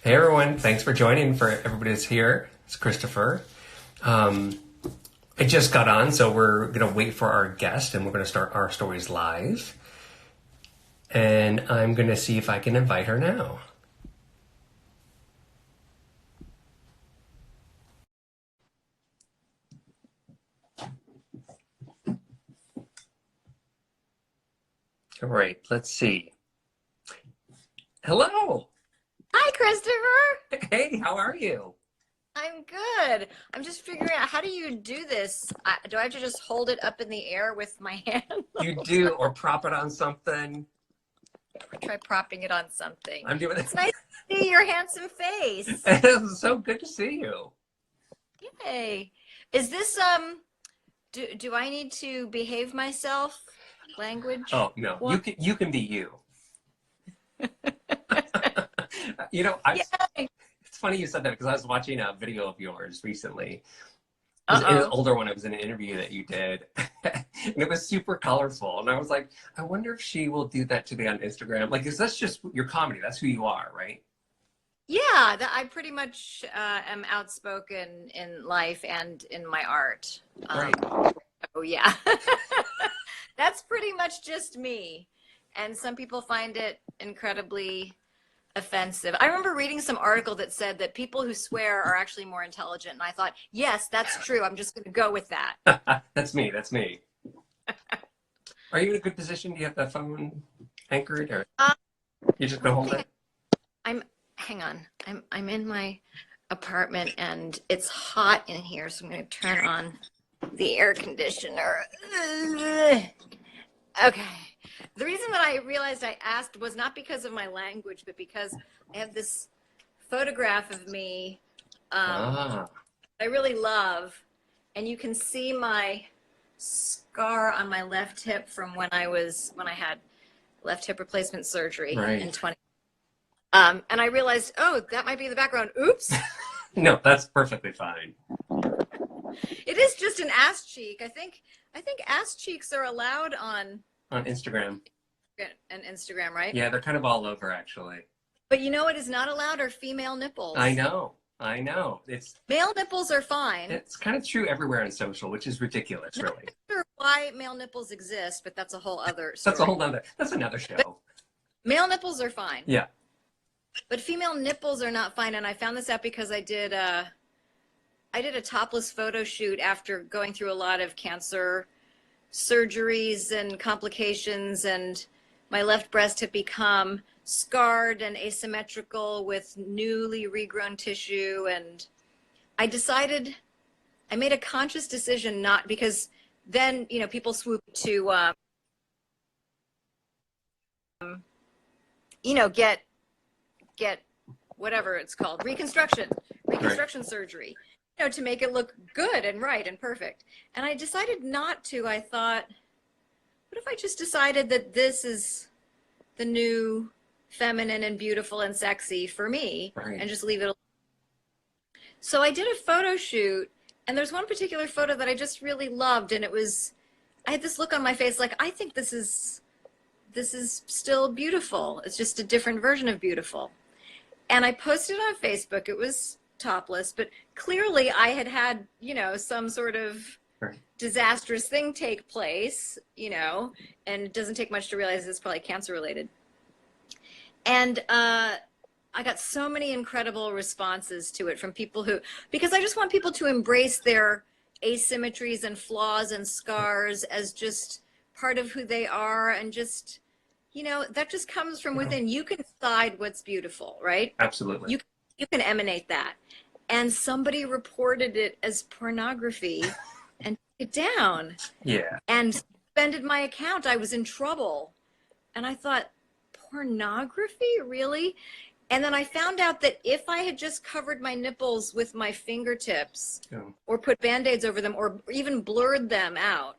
Hey everyone, thanks for joining. For everybody that's here, it's Christopher. I just got on, so we're going to wait for our guest and we're going to start our stories live. And I'm going to see if I can invite her now. All right, let's see. Hello. Hi, Christopher. Hey, how are you? I'm good. I'm just figuring out, how do you do this? Do I have to just hold it up in the air with my hand? You do, or prop it on something. Try propping it on something. I'm doing It's nice to see your handsome face. It's so good to see you. Yay. Is this, do I need to behave myself? Language? Oh, no, you can be you. You know, Yay. it's funny you said that because I was watching a video of yours recently. It was an older one. It was an interview that you did. And it was super colorful. And I was like, I wonder if she will do that today on Instagram. Like, is that's just your comedy? That's who you are, right? Yeah, I pretty much am outspoken in life and in my art. Right. Oh, yeah. That's pretty much just me. And some people find it incredibly offensive. I remember reading some article that said that people who swear are actually more intelligent. And I thought, yes, that's true. I'm just going to go with that. That's me. That's me. Are you in a good position? Do you have that phone anchored, or you just gonna hold it? Hang on. I'm in my apartment and it's hot in here, so I'm going to turn on the air conditioner. Okay. The reason that I realized I asked was not because of my language, but because I have this photograph of me I really love, and you can see my scar on my left hip from when I had left hip replacement surgery in 20. And I realized, oh, that might be in the background. Oops. No, that's perfectly fine. It is just an ass cheek. I think ass cheeks are allowed on Instagram. And Instagram, right? Yeah, they're kind of all over, actually. But you know what is not allowed are female nipples. I know. Male nipples are fine. It's kind of true everywhere on social, which is ridiculous, really. I'm not sure why male nipples exist, but that's a whole other story. That's another show. But male nipples are fine. Yeah. But female nipples are not fine, and I found this out because I did a topless photo shoot after going through a lot of cancer surgeries and complications, and my left breast had become scarred and asymmetrical with newly regrown tissue. And I made a conscious decision, not because then, you know, people swoop to, you know, get whatever it's called, reconstruction surgery, you know, to make it look good and right and perfect. And I decided not to. I thought, what if I just decided that this is the new feminine and beautiful and sexy for me, and just leave it alone? So I did a photo shoot, and there's one particular photo that I just really loved, and I had this look on my face like, I think this is still beautiful. It's just a different version of beautiful. And I posted on Facebook. It was topless, but clearly I had, you know, some sort of disastrous thing take place, you know, and it doesn't take much to realize it's probably cancer related. And I got so many incredible responses to it from people because I just want people to embrace their asymmetries and flaws and scars as just part of who they are, and just, you know, that just comes from within. You can decide what's beautiful, right? Absolutely. You can emanate that. And somebody reported it as pornography and took it down. Yeah. And suspended my account. I was in trouble. And I thought, pornography? Really? And then I found out that if I had just covered my nipples with my fingertips, or put Band-Aids over them, or even blurred them out,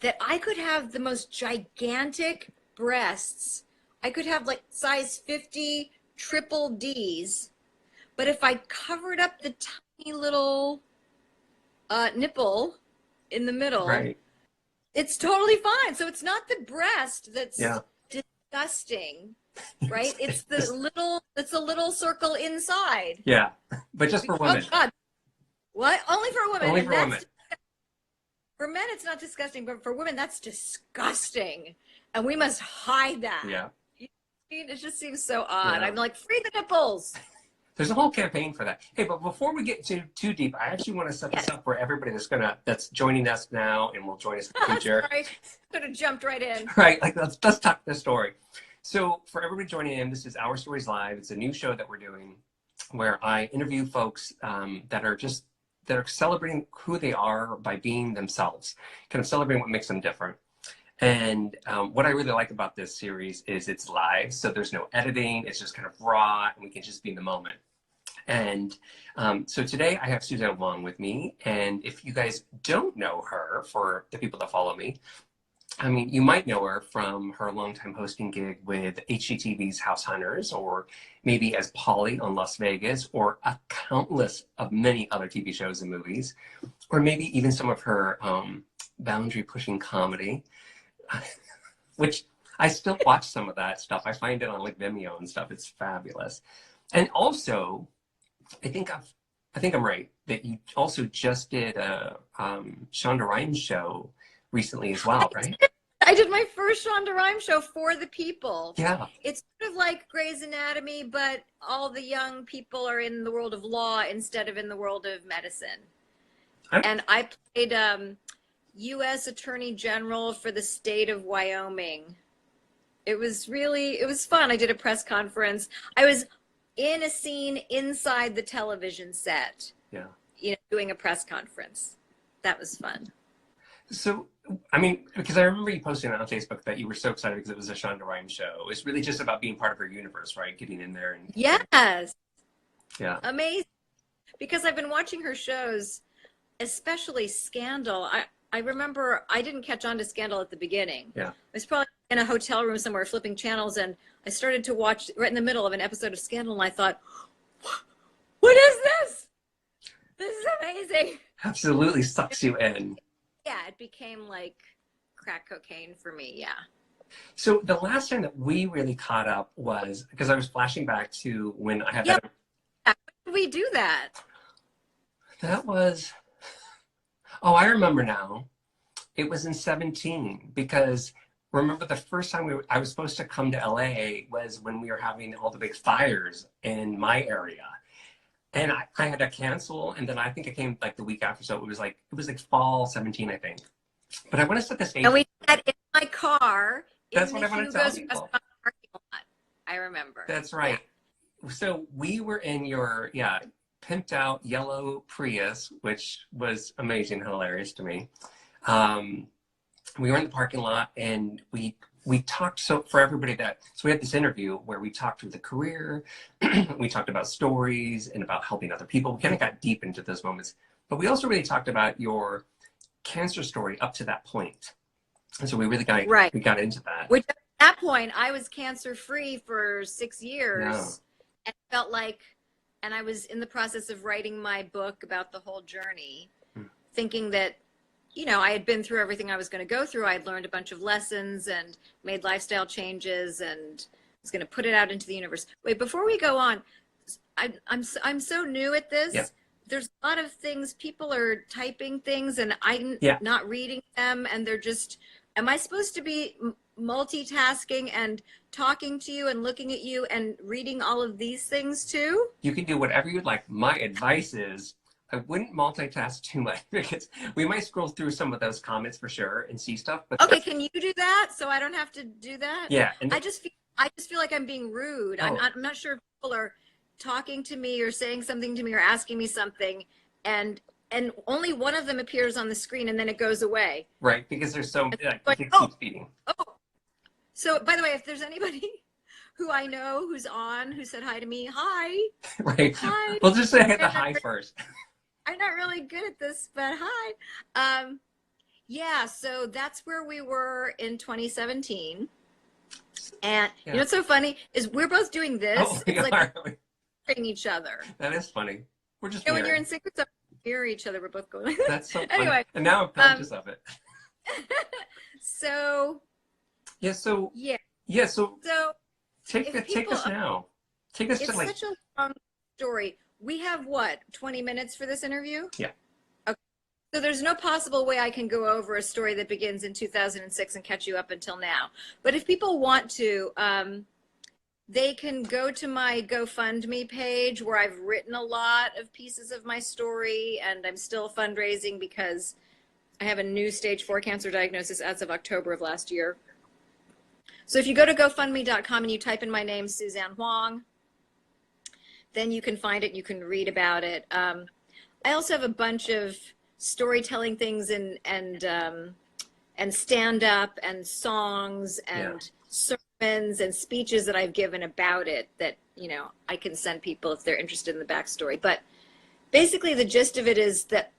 that I could have the most gigantic breasts. I could have like size 50 triple Ds. But if I covered up the tiny little nipple in the middle, it's totally fine. So it's not the breast that's disgusting, right? It's a little circle inside. Yeah, but just for women. Oh God, what? Only for women. Only for women. For men, it's not disgusting, but for women, that's disgusting, and we must hide that. Yeah. It just seems so odd. Yeah. I'm like, free the nipples. There's a whole campaign for that. Hey, but before we get too deep, I actually want to set this up for everybody that's joining us now and will join us in the future. Sorry, could have jumped right in. Right, like let's talk the story. So for everybody joining in, this is Our Stories Live. It's a new show that we're doing where I interview folks that are celebrating who they are by being themselves, kind of celebrating what makes them different. And what I really like about this series is it's live, so there's no editing. It's just kind of raw, and we can just be in the moment. And so today I have Suzanne Wong with me. And if you guys don't know her, for the people that follow me, I mean, you might know her from her longtime hosting gig with HGTV's House Hunters, or maybe as Polly on Las Vegas, or a countless of many other TV shows and movies, or maybe even some of her boundary-pushing comedy, which I still watch some of that stuff. I find it on like Vimeo and stuff. It's fabulous. And also, I think I'm right that you also just did a Shonda Rhimes show recently as well, right? I did my first Shonda Rhimes show for the people. Yeah. It's sort of like Grey's Anatomy, but all the young people are in the world of law instead of in the world of medicine. And I played U.S. Attorney General for the state of Wyoming. It was fun. I did a press conference. I was in a scene inside the television set. Yeah. Doing a press conference. That was fun. So, I mean, because I remember you posting on Facebook that you were so excited because it was a Shonda Rhimes show. It's really just about being part of her universe, right? Getting in there. And yes. Yeah. Amazing. Because I've been watching her shows, especially Scandal. I remember I didn't catch on to Scandal at the beginning. Yeah. I was probably in a hotel room somewhere flipping channels, and I started to watch right in the middle of an episode of Scandal, and I thought, what is this? This is amazing. Absolutely sucks you in. Yeah, it became like crack cocaine for me, yeah. So the last time that we really caught up was, because I was flashing back to when I had that. When did we do that? That was, oh, I remember now. It was in 2017, because remember the first time I was supposed to come to LA was when we were having all the big fires in my area. And I had to cancel, and then I think it came like the week after, so it was like fall 2017, I think. But I want to set the stage. And we had in my car. That's what I want to tell people. I remember. That's right. Yeah. So we were in your pimped out yellow Prius, which was amazing, hilarious to me. We were in the parking lot, and we talked, so for everybody so we had this interview where we talked through the career, we talked about stories and about helping other people. We kind of got deep into those moments, but we also really talked about your cancer story up to that point. And so we really we got into that. Which at that point, I was cancer free for 6 years, and felt like, and I was in the process of writing my book about the whole journey, thinking that, I had been through everything I was going to go through. I had learned a bunch of lessons and made lifestyle changes, and was going to put it out into the universe. Wait, before we go on, I'm so new at this. Yeah. There's a lot of things, people are typing things and I'm not reading them, and they're just, am I supposed to be multitasking and talking to you and looking at you and reading all of these things too? You can do whatever you'd like. My advice is, I wouldn't multitask too much, because we might scroll through some of those comments for sure and see stuff. But okay, can you do that so I don't have to do that? Yeah. I just feel like I'm being rude. Oh. I'm not sure if people are talking to me or saying something to me or asking me something, and only one of them appears on the screen and then it goes away. Right, because there's so it keeps feeding. Oh, so by the way, if there's anybody who I know who's on, who said hi to me, hi. Right. Hi. We'll just say the hi first. I'm not really good at this, but hi. Yeah, so that's where we were in 2017. And you know what's so funny is we're both doing this. Oh, it's like we're mirroring each other. That is funny. We're just when you're in sync with someone, mirror each other. We're both going like that. That's so funny. Anyway. And now I'm conscious of it. So. Yeah, so. Yeah. Yeah, so So take us now. Take us it's to like, such a long story. We have what, 20 minutes for this interview? yeah. Okay. So there's no possible way I can go over a story that begins in 2006 and catch you up until now. But if people want to, they can go to my GoFundMe page where I've written a lot of pieces of my story, and I'm still fundraising because I have a new stage 4 cancer diagnosis as of October of last year. So if you go to GoFundMe.com and you type in my name, Suzanne Whang, then you can find it and you can read about it. I also have a bunch of storytelling things and stand-up and songs and sermons and speeches that I've given about it that, you know, I can send people if they're interested in the backstory. But basically the gist of it is that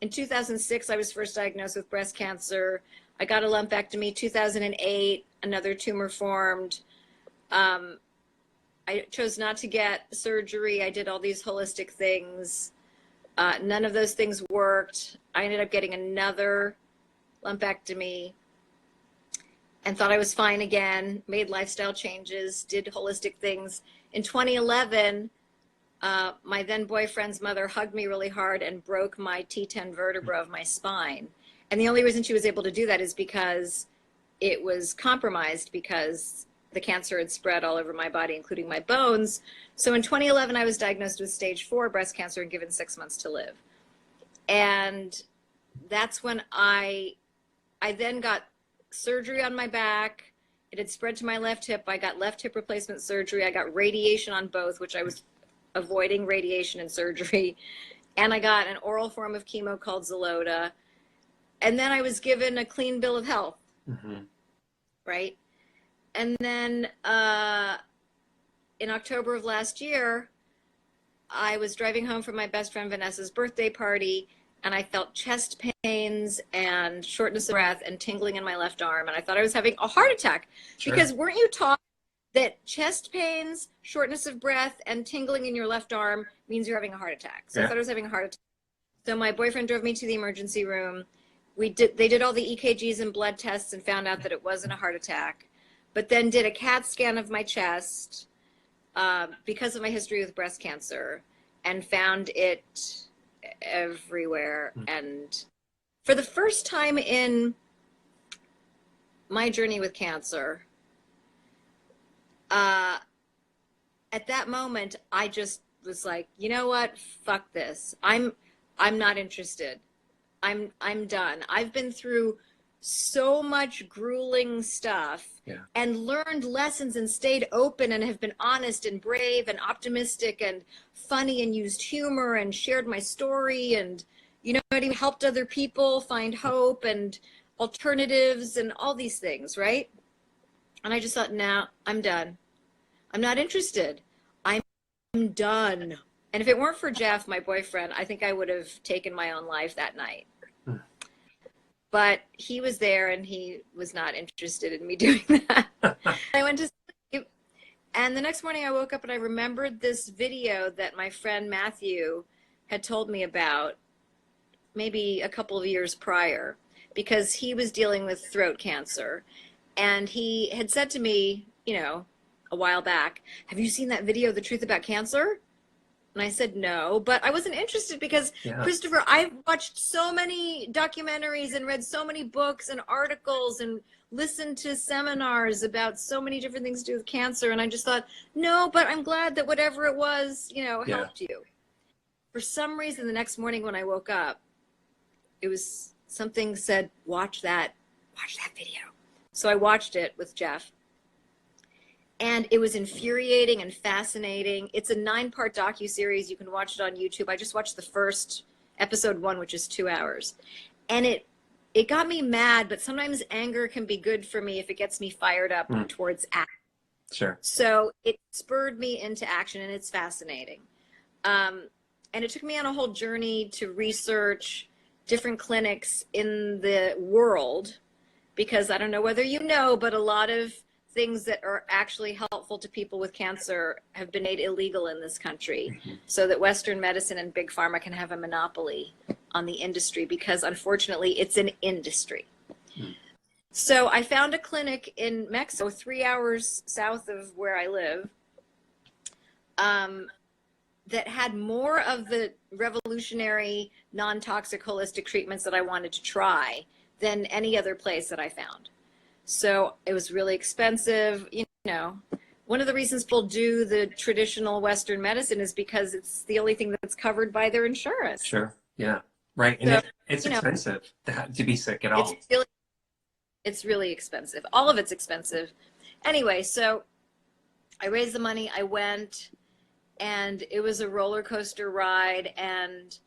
in 2006, I was first diagnosed with breast cancer. I got a lumpectomy. 2008, another tumor formed. I chose not to get surgery. I did all these holistic things. None of those things worked. I ended up getting another lumpectomy and thought I was fine again, made lifestyle changes, did holistic things. In 2011, my then boyfriend's mother hugged me really hard and broke my T10 vertebra of my spine. And the only reason she was able to do that is because it was compromised, because the cancer had spread all over my body, including my bones. So in 2011, I was diagnosed with stage 4 breast cancer and given 6 months to live. And that's when I then got surgery on my back. It had spread to my left hip. I got left hip replacement surgery. I got radiation on both, which I was avoiding radiation and surgery. And I got an oral form of chemo called Xeloda. And then I was given a clean bill of health, right? And then in October of last year, I was driving home from my best friend Vanessa's birthday party, and I felt chest pains and shortness of breath and tingling in my left arm. And I thought I was having a heart attack. Because weren't you taught that chest pains, shortness of breath, and tingling in your left arm means you're having a heart attack? So I thought I was having a heart attack. So my boyfriend drove me to the emergency room. They did all the EKGs and blood tests and found out that it wasn't a heart attack, but then did a CAT scan of my chest because of my history with breast cancer and found it everywhere. And for the first time in my journey with cancer, at that moment, I just was like, you know what? Fuck this. I'm not interested. I'm done. I've been through so much grueling stuff and learned lessons and stayed open and have been honest and brave and optimistic and funny and used humor and shared my story and, you know, helped other people find hope and alternatives and all these things, right? And I just thought, now I'm done. I'm not interested. I'm done. And if it weren't for Jeff, my boyfriend, I think I would have taken my own life that night. But he was there and he was not interested in me doing that. I went to sleep. And the next morning I woke up and I remembered this video that my friend Matthew had told me about maybe a couple of years prior, because he was dealing with throat cancer. And he had said to me, you know, a while back, have you seen that video, The Truth About Cancer? And I said, no, but I wasn't interested because, Christopher, I've watched so many documentaries and read so many books and articles and listened to seminars about so many different things to do with cancer. And I just thought, no, but I'm glad that whatever it was, you know, helped you. For some reason, the next morning when I woke up, it was something said, watch that video. So I watched it with Jeff. And it was infuriating and fascinating. It's a 9-part docuseries. You can watch it on YouTube. I just watched the first episode 1, which is 2 hours. And it got me mad, but sometimes anger can be good for me if it gets me fired up towards action. Sure. So it spurred me into action, and it's fascinating. And it took me on a whole journey to research different clinics in the world, because I don't know whether you know, but a lot of things that are actually helpful to people with cancer have been made illegal in this country, so that Western medicine and big pharma can have a monopoly on the industry, because unfortunately it's an industry. So I found a clinic in Mexico, 3 hours south of where I live, that had more of the revolutionary, non-toxic, holistic treatments that I wanted to try than any other place that I found. So it was really expensive. You know, one of the reasons people do the traditional Western medicine is because it's the only thing that's covered by their insurance. Sure. Yeah. Right. And So, it's you know, expensive to be sick at all. It's really expensive. All of it's expensive. Anyway, so I raised the money, I went, and it was a roller coaster ride, and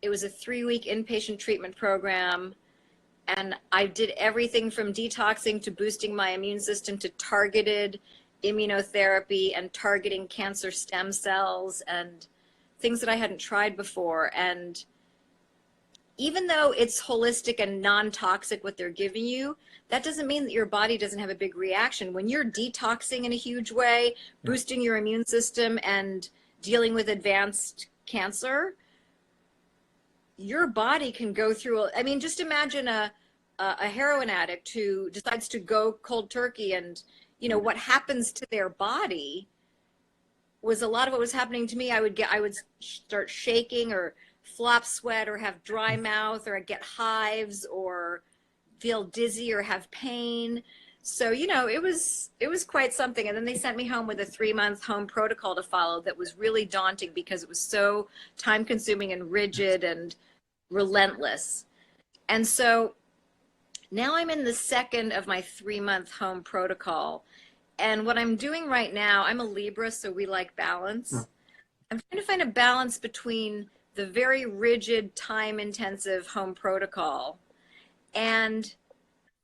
it was a 3-week inpatient treatment program. And I did everything from detoxing to boosting my immune system to targeted immunotherapy and targeting cancer stem cells and things that I hadn't tried before. And even though it's holistic and non-toxic what they're giving you, that doesn't mean that your body doesn't have a big reaction. When you're detoxing in a huge way, boosting your immune system and dealing with advanced cancer, your body can go through, I mean, just imagine a heroin addict who decides to go cold turkey, and, you know, what happens to their body was a lot of what was happening to me. I would start shaking or flop sweat or have dry mouth, or I'd get hives or feel dizzy or have pain. So, you know, it was quite something. And then they sent me home with a 3-month home protocol to follow that was really daunting because it was so time consuming and rigid and relentless. And so now I'm in the second of my 3-month home protocol. And what I'm doing right now, I'm a Libra, so we like balance. I'm trying to find a balance between the very rigid, time-intensive home protocol and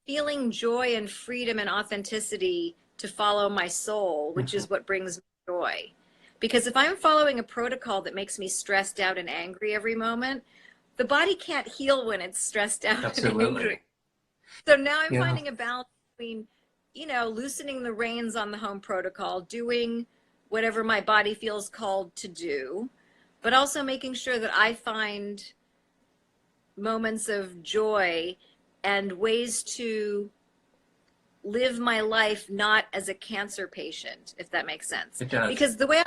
feeling joy and freedom and authenticity to follow my soul, which is what brings me joy. Because if I'm following a protocol that makes me stressed out and angry every moment, the body can't heal when it's stressed out and angry. So now I'm finding a balance between, you know, loosening the reins on the home protocol, doing whatever my body feels called to do, but also making sure that I find moments of joy and ways to live my life not as a cancer patient, if that makes sense. It does. Because the way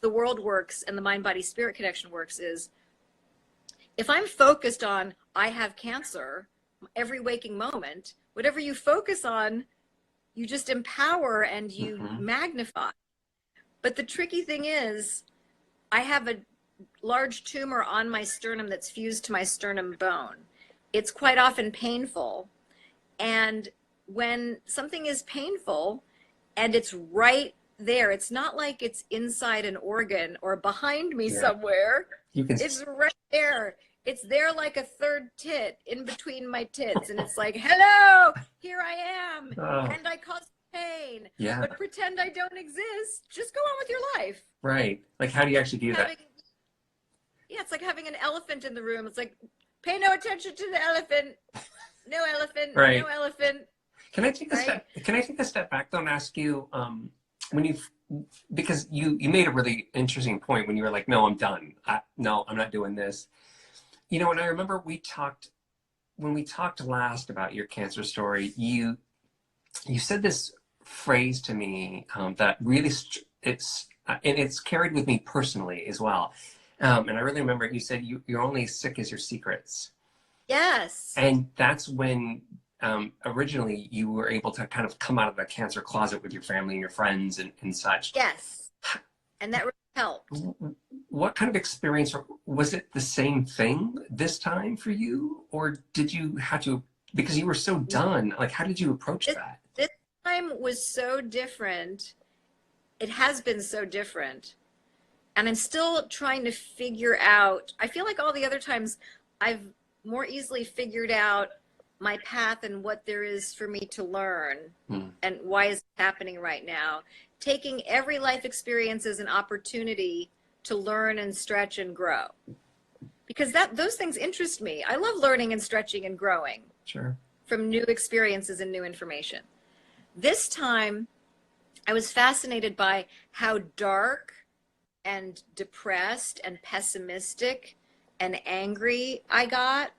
the world works and the mind-body-spirit connection works is, if I'm focused on I have cancer every waking moment, whatever you focus on, you just empower and you magnify. But the tricky thing is, I have a large tumor on my sternum that's fused to my sternum bone. It's quite often painful. And when something is painful and it's right there, it's not like it's inside an organ or behind me somewhere. It's right there. It's there like a third tit in between my tits. And it's like, hello, here I am. And I cause pain. But pretend I don't exist. Just go on with your life. Right. Like, how do you actually do that? Yeah, it's like having an elephant in the room. It's like, pay no attention to the elephant. No elephant. Right. No elephant. Can I take a step? Can I take a step back though and ask you, because you made a really interesting point when you were like, no, I'm done. No, I'm not doing this. You know, and I remember when we talked last about your cancer story, you said this phrase to me that really it's carried with me personally as well. And I really remember you said you're only as sick as your secrets. Yes. And that's when originally you were able to kind of come out of the cancer closet with your family and your friends and such. Yes. And that really helped. What kind of experience, was it the same thing this time for you? Or did you have to, because you were so done, like how did you approach that? This time was so different. It has been so different. And I'm still trying to figure out, I feel like all the other times I've more easily figured out my path and what there is for me to learn and why is it happening right now. Taking every life experience as an opportunity to learn and stretch and grow. Because those things interest me. I love learning and stretching and growing from new experiences and new information. This time, I was fascinated by how dark and depressed and pessimistic and angry I got.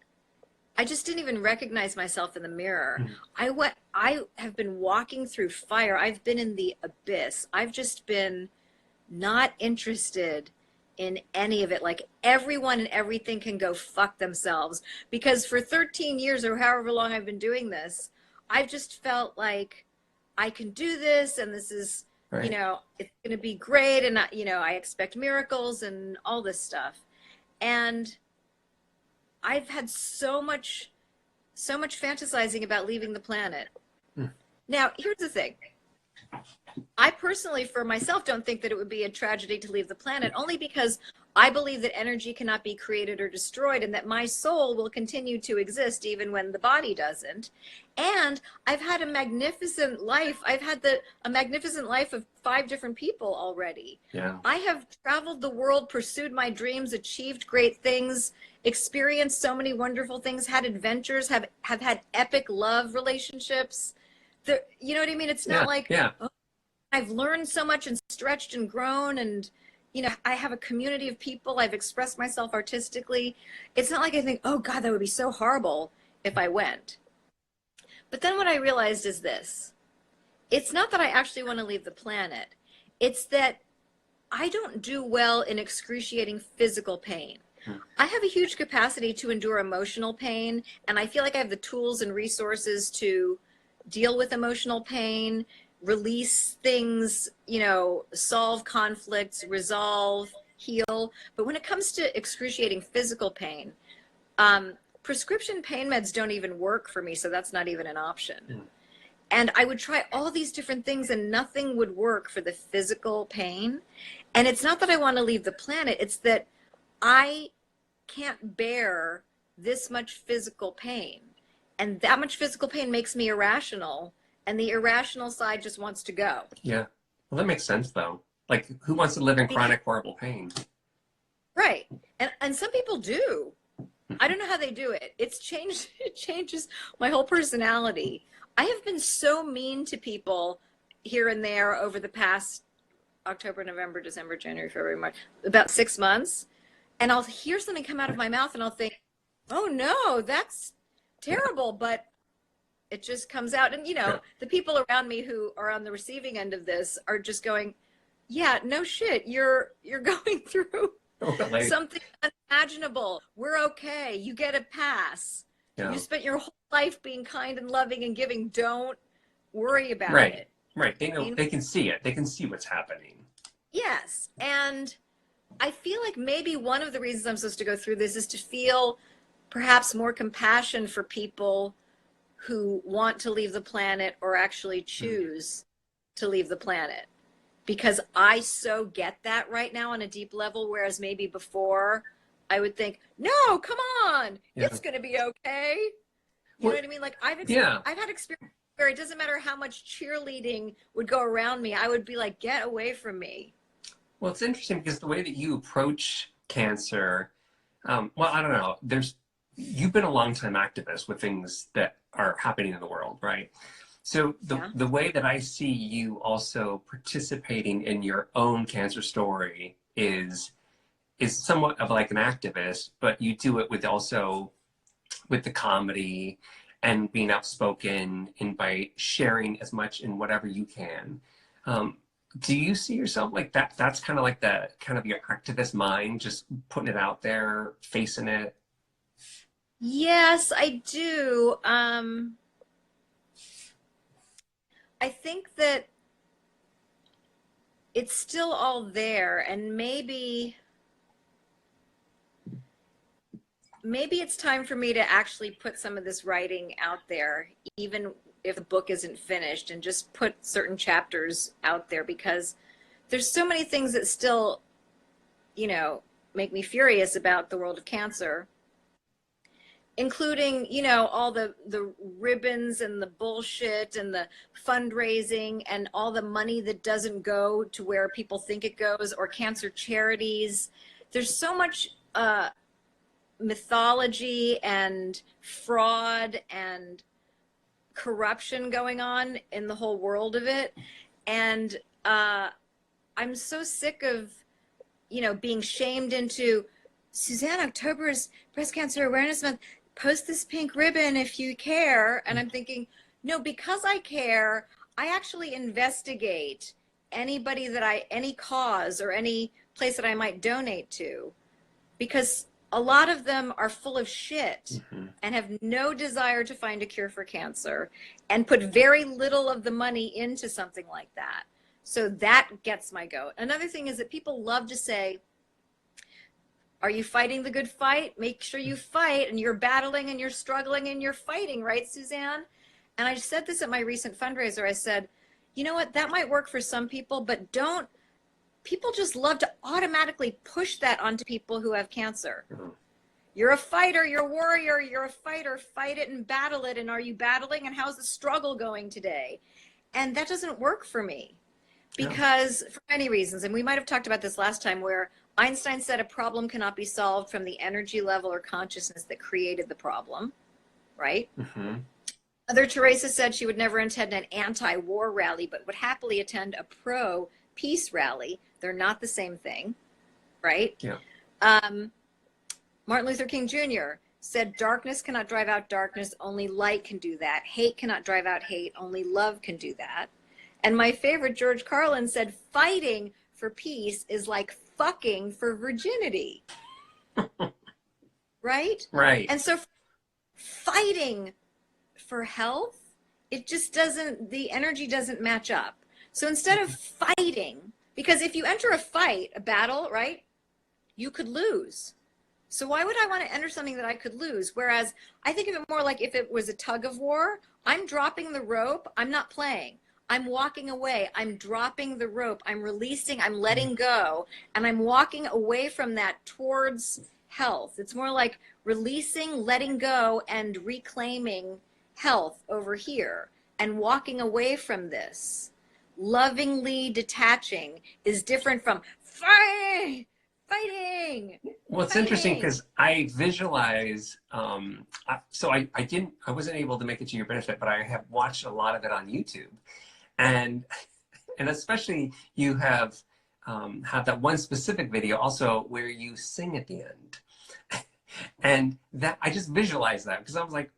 I just didn't even recognize myself in the mirror. Mm. I have been walking through fire. I've been in the abyss. I've just been not interested in any of it. Like, everyone and everything can go fuck themselves, because for 13 years or however long I've been doing this, I've just felt like I can do this, and this is, Right. it's going to be great. And, I expect miracles and all this stuff. And I've had so much fantasizing about leaving the planet. Mm. Now, here's the thing. I personally, for myself, don't think that it would be a tragedy to leave the planet, only because I believe that energy cannot be created or destroyed, and that my soul will continue to exist even when the body doesn't. And I've had a magnificent life. I've had a magnificent life of 5 different people already. Yeah. I have traveled the world, pursued my dreams, achieved great things, experienced so many wonderful things, had adventures, have had epic love relationships. You know what I mean? It's not like, oh, I've learned so much and stretched and grown, and I have a community of people. I've expressed myself artistically. It's not like I think, oh God, that would be so horrible if I went. But then what I realized is this. It's not that I actually want to leave the planet. It's that I don't do well in excruciating physical pain. I have a huge capacity to endure emotional pain, and I feel like I have the tools and resources to deal with emotional pain, release things, solve conflicts, resolve, heal. But when it comes to excruciating physical pain, prescription pain meds don't even work for me, so that's not even an option. Mm. And I would try all these different things and nothing would work for the physical pain. And it's not that I want to leave the planet, it's that I can't bear this much physical pain. And that much physical pain makes me irrational. And the irrational side just wants to go. Yeah. Well, that makes sense, though. Like, who wants to live in chronic, horrible pain? Right. And some people do. I don't know how they do it. It changes my whole personality. I have been so mean to people here and there over the past October, November, December, January, February, March, about 6 months. And I'll hear something come out of my mouth and I'll think, oh no, that's terrible. But it just comes out. And, the people around me who are on the receiving end of this are just going, yeah, no shit. You're going through something unimaginable. We're okay. You get a pass. Yeah. You spent your whole life being kind and loving and giving. Don't worry about it. Right. They know, they can see it. They can see what's happening. Yes. And I feel like maybe one of the reasons I'm supposed to go through this is to feel perhaps more compassion for people who want to leave the planet or actually choose to leave the planet. Because I so get that right now on a deep level, whereas maybe before I would think, no, come on, it's going to be okay. You know what I mean? Like I've had experience where it doesn't matter how much cheerleading would go around me. I would be like, get away from me. Well, it's interesting because the way that you approach cancer, well, I don't know, you've been a longtime activist with things that are happening in the world, right? So the way that I see you also participating in your own cancer story is somewhat of like an activist, but you do it with the comedy and being outspoken and by sharing as much in whatever you can. Do you see yourself like that? That's kind of like your activist mind, just putting it out there, facing it. Yes, I do. I think that it's still all there, and maybe it's time for me to actually put some of this writing out there, even if the book isn't finished, and just put certain chapters out there, because there's so many things that still, make me furious about the world of cancer. Including, all the ribbons and the bullshit and the fundraising and all the money that doesn't go to where people think it goes, or cancer charities. There's so much mythology and fraud and corruption going on in the whole world of it. And I'm so sick of, being shamed into, Suzanne, October is Breast Cancer Awareness Month. post this pink ribbon if you care. And I'm thinking, no, because I care, I actually investigate anybody that any cause or any place that I might donate to, because a lot of them are full of shit and have no desire to find a cure for cancer and put very little of the money into something like that. So that gets my goat. Another thing is that people love to say, are you fighting the good fight? Make sure you fight, and you're battling and you're struggling and you're fighting, right, Suzanne? And I said this at my recent fundraiser. I said, you know what, that might work for some people, but people just love to automatically push that onto people who have cancer. You're a fighter, you're a warrior, you're a fighter, fight it and battle it. And are you battling? And how's the struggle going today? And that doesn't work for me because for many reasons. And we might have talked about this last time, where Einstein said a problem cannot be solved from the energy level or consciousness that created the problem, right? Mother Teresa said she would never attend an anti-war rally, but would happily attend a pro-peace rally. They're not the same thing, right? Martin Luther King Jr. said darkness cannot drive out darkness, only light can do that. Hate cannot drive out hate, only love can do that. And my favorite, George Carlin, said fighting for peace is like fucking for virginity. Right? Right. And so fighting for health, it just doesn't, the energy doesn't match up. So instead of fighting, because if you enter a fight, a battle, right, you could lose. So why would I want to enter something that I could lose? Whereas I think of it more like if it was a tug of war, I'm dropping the rope, I'm not playing. I'm walking away, I'm dropping the rope, I'm releasing, I'm letting go, and I'm walking away from that towards health. It's more like releasing, letting go, and reclaiming health over here and walking away from this. Lovingly detaching is different from fighting. Well, it's interesting because I visualize, so I wasn't able to make it to your benefit, but I have watched a lot of it on YouTube. And especially you have that one specific video also where you sing at the end. And that I just visualized that because I was like,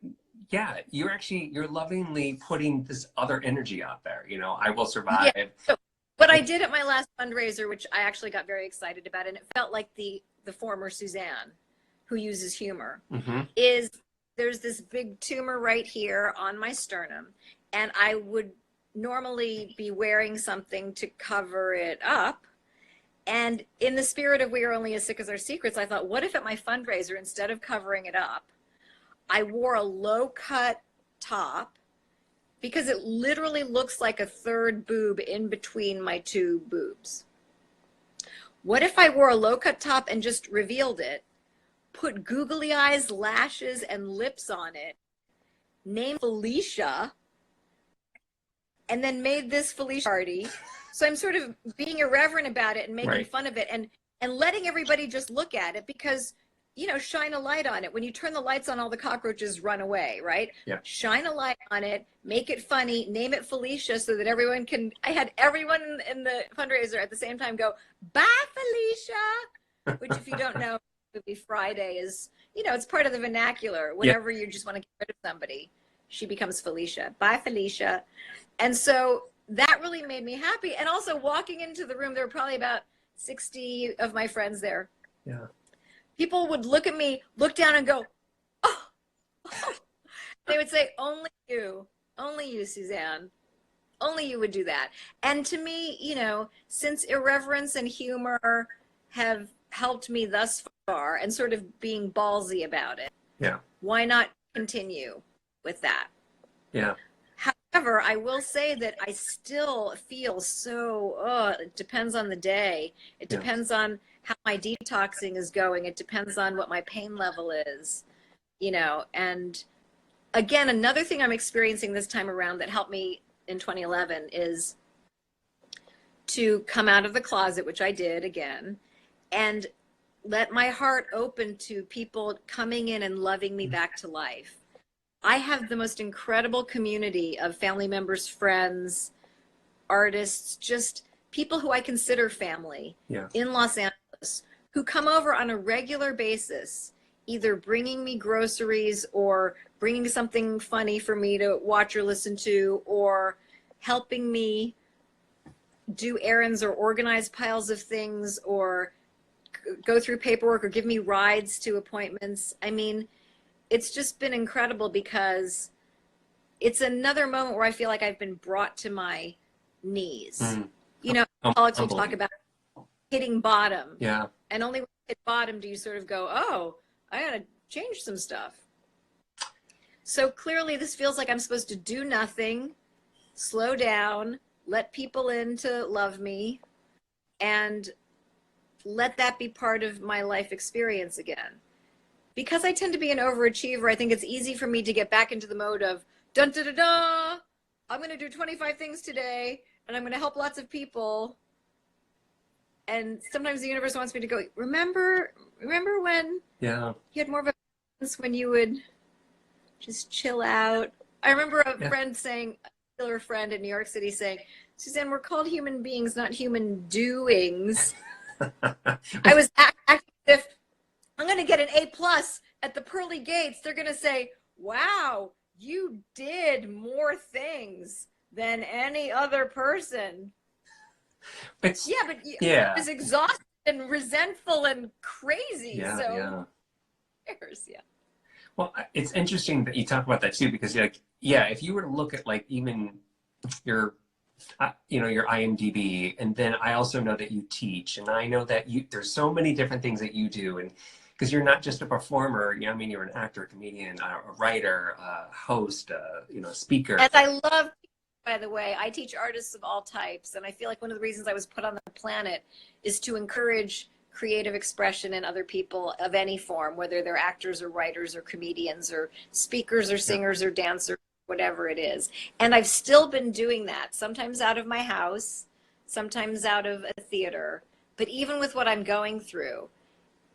yeah, you're lovingly putting this other energy out there. You know, I will survive. Yeah. So what I did at my last fundraiser, which I actually got very excited about, and it felt like the former Suzanne, who uses humor, is there's this big tumor right here on my sternum, and I would normally be wearing something to cover it up. And in the spirit of we are only as sick as our secrets, I thought, what if at my fundraiser, instead of covering it up, I wore a low-cut top, because it literally looks like a third boob in between my two boobs. What if I wore a low-cut top and just revealed it, put googly eyes, lashes, and lips on it, named Felicia, and then made this Felicia party? So I'm sort of being irreverent about it and making fun of it and letting everybody just look at it, because, you know, shine a light on it. When you turn the lights on, all the cockroaches run away, right? Yeah. Shine a light on it, make it funny, name it Felicia, so that everyone can, I had everyone in the fundraiser at the same time go, bye, Felicia, which if you don't know, it would be Friday is, you know, it's part of the vernacular. Whenever you just want to get rid of somebody, she becomes Felicia. Bye, Felicia. And so that really made me happy. And also walking into the room, there were probably about 60 of my friends there. Yeah. People would look at me, look down and go, oh. They would say, only you, Suzanne, only you would do that. And to me, you know, since irreverence and humor have helped me thus far and sort of being ballsy about it, why not continue with that? Yeah. However, I will say that I still feel so, it depends on the day. It depends on how my detoxing is going. It depends on what my pain level is, you know. And again, another thing I'm experiencing this time around that helped me in 2011 is to come out of the closet, which I did again, and let my heart open to people coming in and loving me back to life. I have the most incredible community of family members, friends, artists, just people who I consider family in Los Angeles, who come over on a regular basis either bringing me groceries or bringing something funny for me to watch or listen to, or helping me do errands or organize piles of things or go through paperwork or give me rides to appointments. I mean, it's just been incredible because it's another moment where I feel like I've been brought to my knees. You know, Alex will talk about hitting bottom. Yeah. And only when you hit bottom do you sort of go, oh, I gotta change some stuff. So clearly this feels like I'm supposed to do nothing, slow down, let people in to love me, and let that be part of my life experience again. Because I tend to be an overachiever, I think it's easy for me to get back into the mode of dun da da da, I'm gonna do 25 things today and I'm gonna help lots of people. And sometimes the universe wants me to go, remember when you had more of a balance, when you would just chill out. I remember a friend saying, a particular friend in New York City saying, Suzanne, we're called human beings, not human doings. I was acting as if I'm going to get an A+ at the pearly gates. They're going to say, wow, you did more things than any other person. But I was exhausted and resentful and crazy. Well, it's interesting that you talk about that too, because like, if you were to look at like even your, your IMDb, and then I also know that you teach, and I know that there's so many different things that you do, and because you're not just a performer, I mean, you're an actor, comedian, a writer, a host, speaker. As I love, by the way, I teach artists of all types, and I feel like one of the reasons I was put on the planet is to encourage creative expression in other people of any form, whether they're actors or writers or comedians or speakers or singers or dancers, whatever it is. And I've still been doing that, sometimes out of my house, sometimes out of a theater. But even with what I'm going through,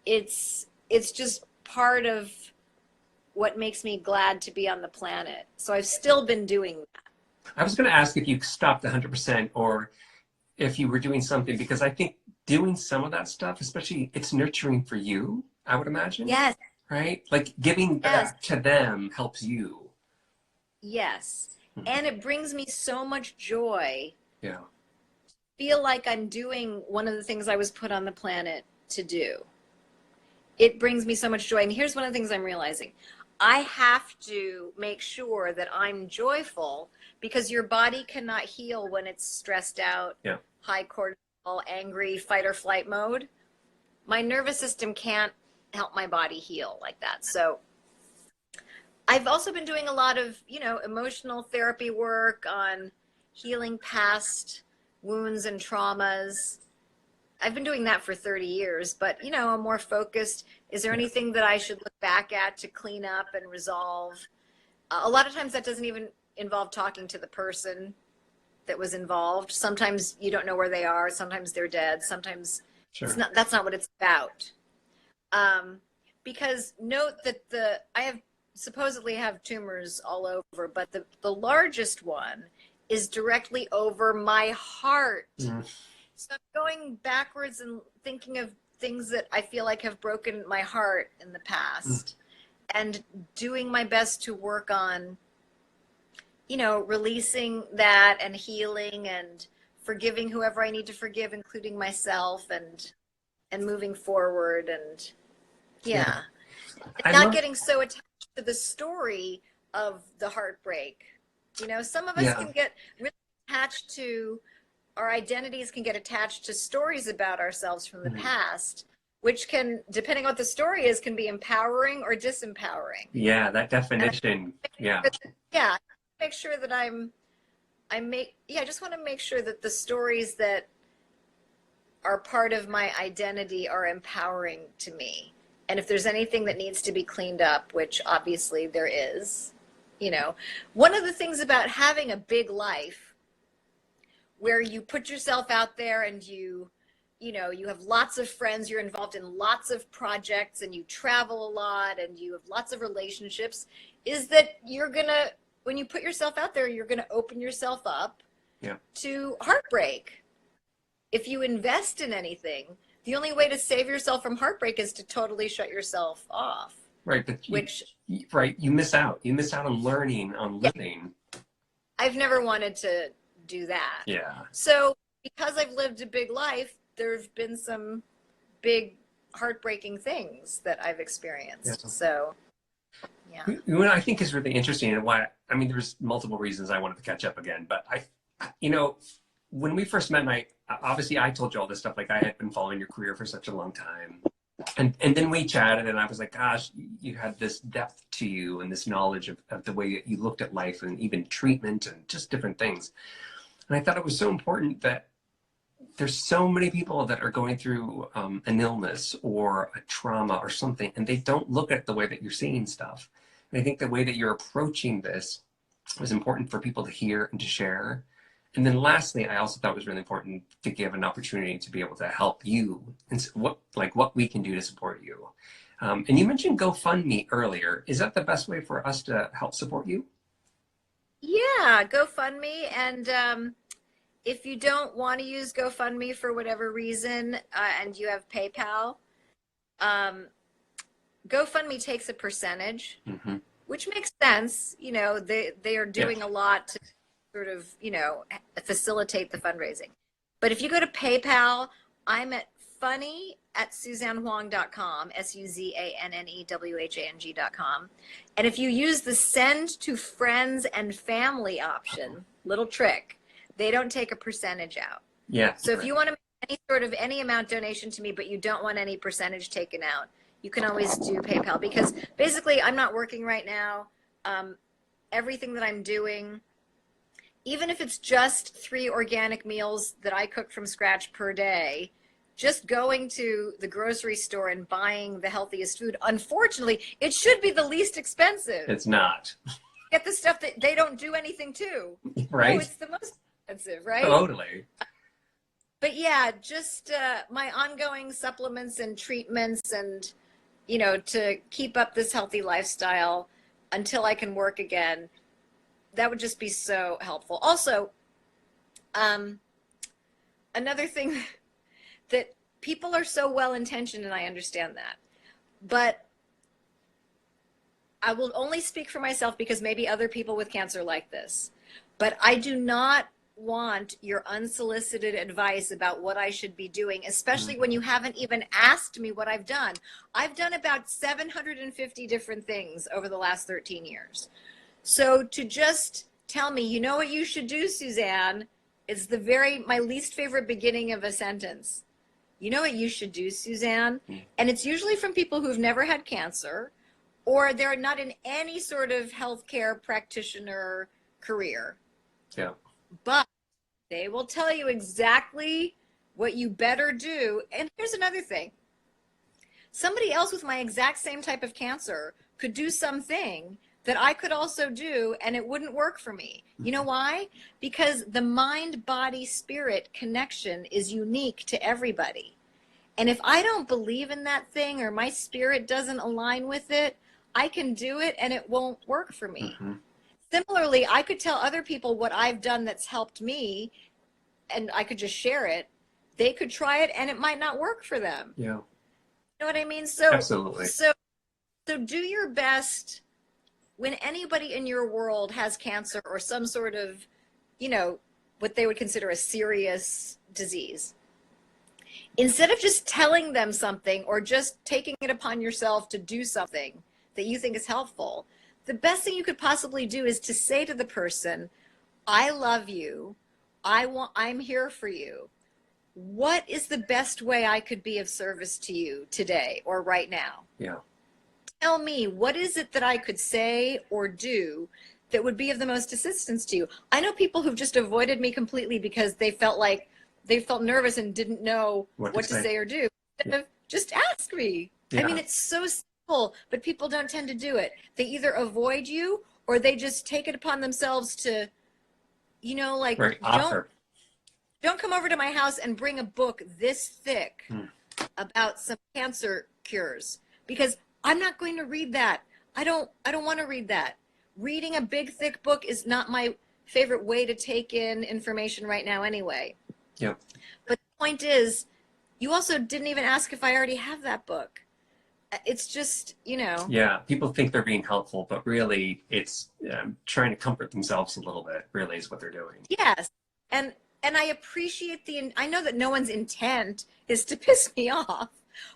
it's just part of what makes me glad to be on the planet. So I've still been doing that. I was going to ask if you stopped 100% or if you were doing something, because I think doing some of that stuff, especially, it's nurturing for you, I would imagine. Yes. Right? Like giving back to them helps you. Yes. And it brings me so much joy. Yeah. Feel like I'm doing one of the things I was put on the planet to do. It brings me so much joy. And here's one of the things I'm realizing. I have to make sure that I'm joyful, because your body cannot heal when it's stressed out, high cortisol, angry, fight or flight mode. My nervous system can't help my body heal like that. So I've also been doing a lot of, emotional therapy work on healing past wounds and traumas. I've been doing that for 30 years, but, I'm more focused. Is there anything that I should look back at to clean up and resolve? A lot of times that doesn't even involve talking to the person that was involved. Sometimes you don't know where they are. Sometimes they're dead. Sometimes that's not what it's about. Because note that I supposedly have tumors all over, but the largest one is directly over my heart. So I'm going backwards and thinking of things that I feel like have broken my heart in the past, and doing my best to work on, releasing that and healing and forgiving whoever I need to forgive, including myself, and moving forward. And not getting so attached to the story of the heartbreak. Some of us can get really attached to, our identities can get attached to stories about ourselves from the past, which can, depending on what the story is, can be empowering or disempowering. Yeah, that definition. Make sure that I just want to make sure that the stories that are part of my identity are empowering to me. And if there's anything that needs to be cleaned up, which obviously there is, one of the things about having a big life where you put yourself out there and you have lots of friends, you're involved in lots of projects, and you travel a lot, and you have lots of relationships, is that when you put yourself out there, you're going to open yourself up to heartbreak. If you invest in anything, the only way to save yourself from heartbreak is to totally shut yourself off. Right, but which right, you miss out. You miss out on learning, on living. I've never wanted to do that. Yeah. So because I've lived a big life, there's been some big heartbreaking things that I've experienced. Yeah. So yeah. What I think is really interesting, and why, I mean, there's multiple reasons I wanted to catch up again, but you know, when we first met, and obviously I told you all this stuff, like I had been following your career for such a long time. And then we chatted, and I was like, gosh, you had this depth to you and this knowledge of the way that you looked at life and even treatment and just different things. And I thought it was so important that there's so many people that are going through an illness or a trauma or something, and they don't look at the way that you're seeing stuff. And I think the way that you're approaching this was important for people to hear and to share. And then lastly, I also thought it was really important to give an opportunity to be able to help you and what we can do to support you. And you mentioned GoFundMe earlier. Is that the best way for us to help support you? Yeah, GoFundMe. And if you don't want to use GoFundMe for whatever reason, and you have PayPal, GoFundMe takes a percentage, which makes sense. You know, they are doing a lot to sort of, you know, facilitate the fundraising. But if you go to PayPal, I'm at funny@SuzanneWhang.com, SuzannewHang.com. And if you use the send to friends and family option, little trick, they don't take a percentage out. Yeah. So if you want to make any amount donation to me, but you don't want any percentage taken out, you can always do PayPal, because basically I'm not working right now. Everything that I'm doing, even if it's just 3 organic meals that I cook from scratch per day, just going to the grocery store and buying the healthiest food, unfortunately, it should be the least expensive. It's not. Get the stuff that they don't do anything to. Right? Oh, it's the most expensive, right? Totally. But yeah, just my ongoing supplements and treatments, and, you know, to keep up this healthy lifestyle until I can work again. That would just be so helpful. Also, another thing that people are so well-intentioned, and I understand that, but I will only speak for myself because maybe other people with cancer like this, but I do not want your unsolicited advice about what I should be doing, especially when you haven't even asked me what I've done. I've done about 750 different things over the last 13 years. So to just tell me, you know what you should do, Suzanne, is my least favorite beginning of a sentence. You know what you should do, Suzanne? And it's usually from people who've never had cancer, or they're not in any sort of healthcare practitioner career. Yeah. But they will tell you exactly what you better do. And here's another thing. Somebody else with my exact same type of cancer could do something that I could also do, and it wouldn't work for me. You know why? Because the mind, body, spirit connection is unique to everybody. And if I don't believe in that thing, or my spirit doesn't align with it, I can do it and it won't work for me. Similarly, I could tell other people what I've done that's helped me, and I could just share it. They could try it and it might not work for them. Yeah. You know what I mean? So Absolutely. So do your best. When anybody in your world has cancer or some sort of, you know, what they would consider a serious disease, instead of just telling them something or just taking it upon yourself to do something that you think is helpful, the best thing you could possibly do is to say to the person, I love you. I'm here for you. What is the best way I could be of service to you today or right now? Yeah. Tell me, what is it that I could say or do that would be of the most assistance to you? I know people who've just avoided me completely because they felt nervous and didn't know what to say or do. Instead of, just ask me. Yeah. I mean, it's so simple, but people don't tend to do it. They either avoid you or they just take it upon themselves to, you know, like, don't come over to my house and bring a book this thick about some cancer cures, because I'm not going to read that. I don't want to read that. Reading a big, thick book is not my favorite way to take in information right now anyway. Yeah. But the point is, you also didn't even ask if I already have that book. it's just, you know. Yeah, people think they're being helpful, but really it's trying to comfort themselves a little bit, really is what they're doing. Yes. And I appreciate I know that no one's intent is to piss me off.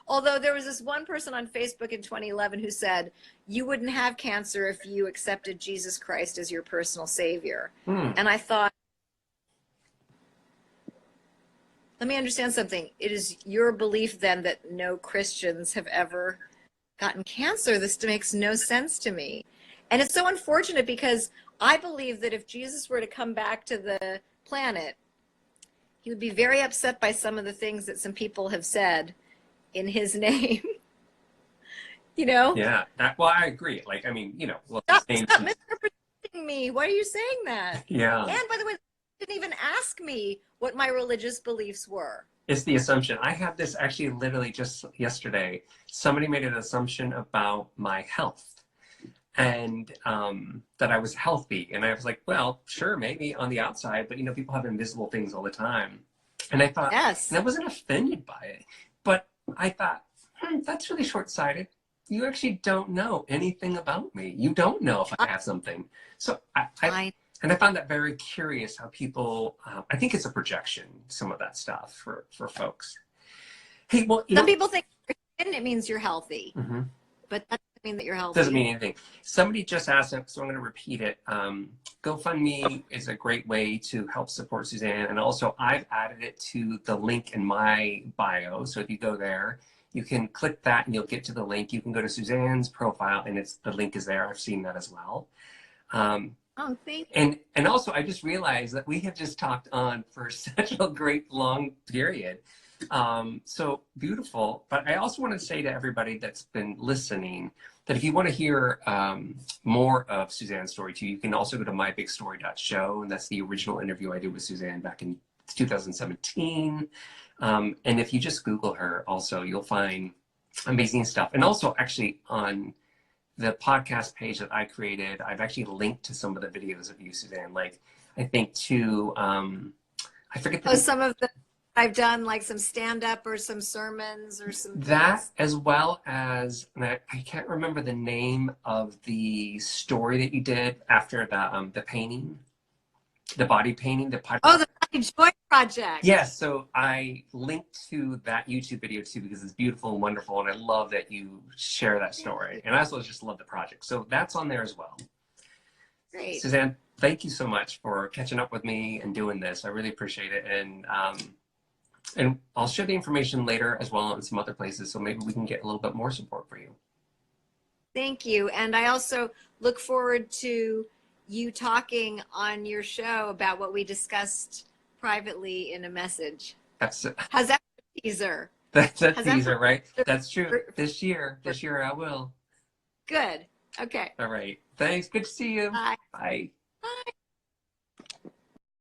Although there was this one person on Facebook in 2011 who said, you wouldn't have cancer if you accepted Jesus Christ as your personal savior. And I thought, let me understand something. It is your belief then that no Christians have ever gotten cancer. This makes no sense to me. And it's so unfortunate because I believe that if Jesus were to come back to the planet, he would be very upset by some of the things that some people have said in his name. You know? Yeah, well, I agree. Like, I mean, you know, well, stop misrepresenting me. Why are you saying that? Yeah. And by the way, they didn't even ask me what my religious beliefs were. It's the assumption. I had this actually literally just yesterday. Somebody made an assumption about my health and that I was healthy. And I was like, well, sure, maybe on the outside, but you know, people have invisible things all the time. And I thought, yes. And I wasn't offended by it, but I thought, that's really short-sighted. You actually don't know anything about me. You don't know if I have something. So I found that very curious how people, I think it's a projection, some of that stuff for folks. Hey, well, some people think it means you're healthy, but that doesn't mean that you're healthy. Doesn't mean anything. Somebody just asked it, so I'm going to repeat it. GoFundMe is a great way to help support Suzanne. And also I've added it to the link in my bio. So if you go there, you can click that and you'll get to the link. You can go to Suzanne's profile and the link is there. I've seen that as well. Oh, thank you. And also I just realized that we have just talked on for such a great long period. So beautiful. But I also want to say to everybody that's been listening that if you want to hear more of Suzanne's story too, you can also go to mybigstory.show, and that's the original interview I did with Suzanne back in 2017. And if you just Google her also, you'll find amazing stuff. And also actually on the podcast page that I created, I've actually linked to some of the videos of you, Suzanne. Like, I think to, I forget the some of the, I've done like some stand-up or some sermons or some that things. As well as, and I can't remember the name of the story that you did after the painting, the body painting, the Body Joy Project. Yes, so I linked to that YouTube video too because it's beautiful and wonderful, and I love that you share that story. And I also just love the project, so that's on there as well. Great. Suzanne, thank you so much for catching up with me and doing this. I really appreciate it, and I'll share the information later as well in some other places, so maybe we can get a little bit more support for you. Thank you, and I also look forward to you talking on your show about what we discussed privately in a message. How's that a teaser? That's a teaser, right? That's true. This year I will. Good. Okay. All right. Thanks. Good to see you. Bye. Bye.